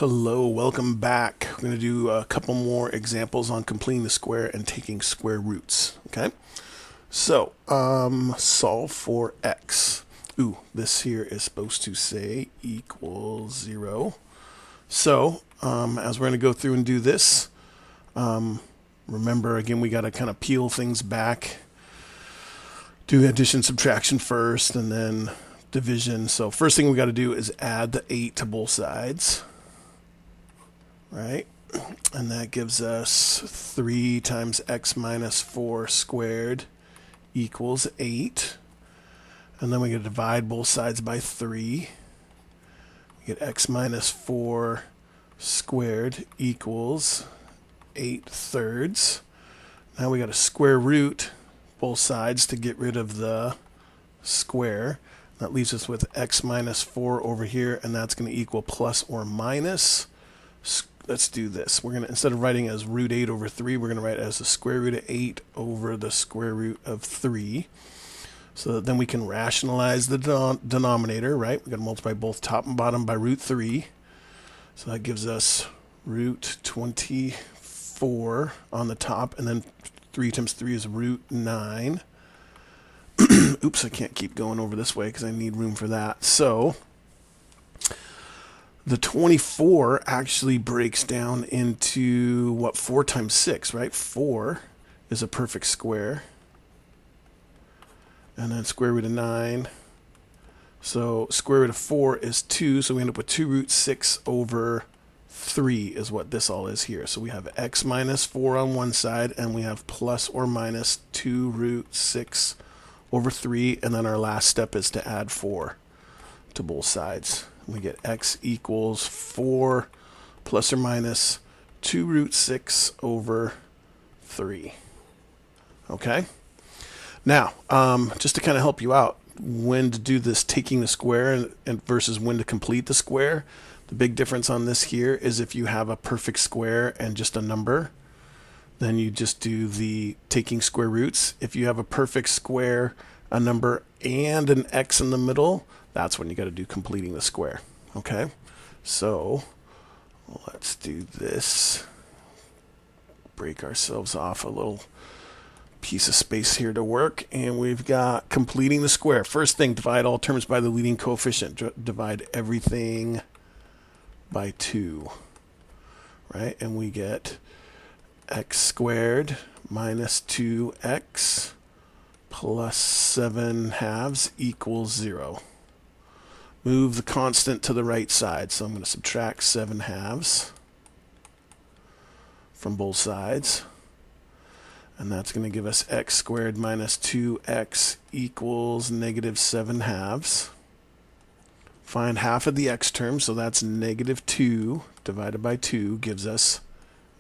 Hello, welcome back. We're going to do a couple more examples on completing the square and taking square roots. Okay, so solve for x. Ooh, this here is supposed to say equals 0. So as we're going to go through and do this, remember again we got to kind of peel things back. Do addition, subtraction first, and then division. So first thing we got to do is add the 8 to both sides. Right, and that gives us 3 times x minus 4 squared equals 8. And then we get to divide both sides by 3. We get x minus 4 squared equals 8/3. Now we got to square root both sides to get rid of the square. That leaves us with x minus 4 over here, and that's going to equal plus or minus. Let's do this. We're going to, instead of writing as root 8 over 3, we're going to write it as the square root of 8 over the square root of 3. So that then we can rationalize the denominator, right? We've got to multiply both top and bottom by root 3. So that gives us root 24 on the top, and then 3 times 3 is root 9. Oops, I can't keep going over this way because I need room for that. So the 24 actually breaks down into, what, 4 times 6, right? 4 is a perfect square. And then square root of 9. So square root of 4 is 2, so we end up with 2 root 6 over 3 is what this all is here. So we have x minus 4 on one side, and we have plus or minus 2 root 6 over 3, and then our last step is to add 4 to both sides. We get x equals 4 plus or minus 2 root 6 over 3. Okay? Now, just to kind of help you out, when to do this taking the square and versus when to complete the square, the big difference on this here is if you have a perfect square and just a number, then you just do the taking square roots. If you have a perfect square, a number, and an x in the middle, that's when you got to do completing the square. Okay, so let's do this. Break ourselves off a little piece of space here to work, and we've got completing the square. First thing, divide all terms by the leading coefficient. Divide everything by 2, right? And we get x squared minus 2x plus 7/2 equals 0. Move the constant to the right side, so I'm going to subtract 7/2 from both sides. And that's going to give us x squared minus 2x equals negative 7/2. Find half of the x term, so that's negative 2 divided by 2 gives us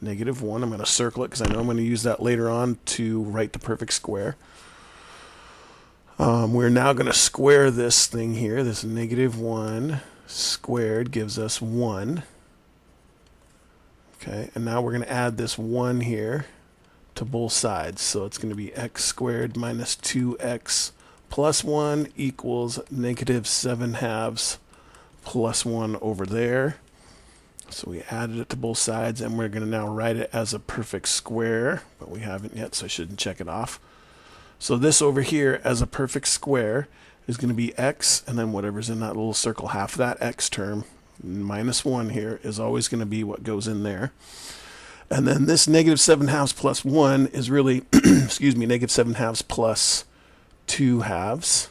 negative 1. I'm going to circle it because I know I'm going to use that later on to write the perfect square. We're now going to square this thing here. This negative 1 squared gives us 1. Okay, and now we're going to add this 1 here to both sides. So it's going to be x squared minus 2x plus 1 equals negative 7/2 plus 1 over there. So we added it to both sides, and we're going to now write it as a perfect square, but we haven't yet, so I shouldn't check it off. So this over here as a perfect square is going to be x, and then whatever's in that little circle, half of that x term, minus 1 here, is always going to be what goes in there. And then this negative 7/2 plus 1 is really, excuse me, negative 7/2 plus 2/2.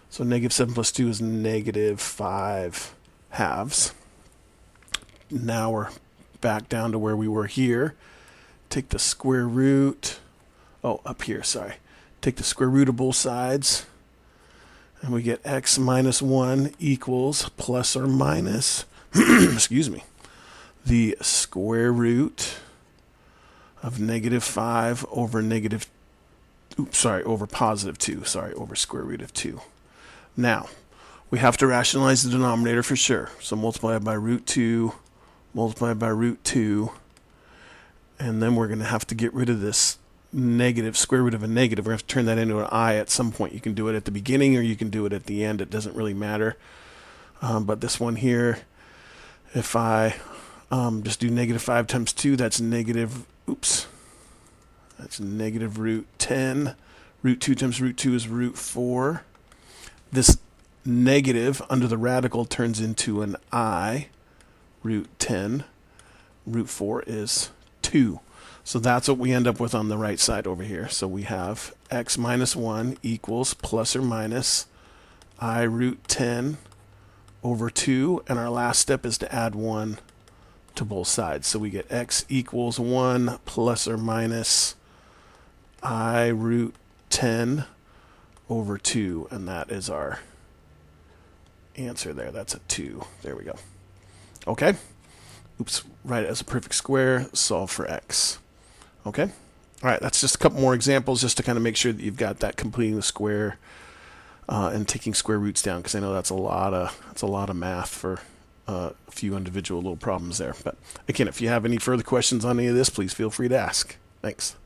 So negative 7 plus 2 is negative 5/2. Now we're back down to where we were here. Take the square root, up here, sorry. Take the square root of both sides, and we get x minus 1 equals plus or minus, excuse me, the square root of negative 5 over over positive 2, over square root of 2. Now, we have to rationalize the denominator for sure. So multiply by root 2, multiply by root 2, and then we're going to have to get rid of this negative, square root of a negative. We're going to have to turn that into an I at some point. You can do it at the beginning or you can do it at the end. It doesn't really matter. But this one here, if I Just do negative 5 times 2. That's negative, that's negative root 10. Root 2 times root 2 is root 4. This negative under the radical turns into an I. Root 10. Root 4 is 2. So that's what we end up with on the right side over here. So we have x minus 1 equals plus or minus I root 10 over 2. And our last step is to add 1 to both sides. So we get x equals 1 plus or minus I root 10 over 2. And that is our answer there. That's a 2. There we go. Okay. Write it as a perfect square. Solve for x. Okay. All right. That's just a couple more examples just to kind of make sure that you've got that completing the square and taking square roots down, because I know that's a lot of math for a few individual little problems there. But again, if you have any further questions on any of this, please feel free to ask. Thanks.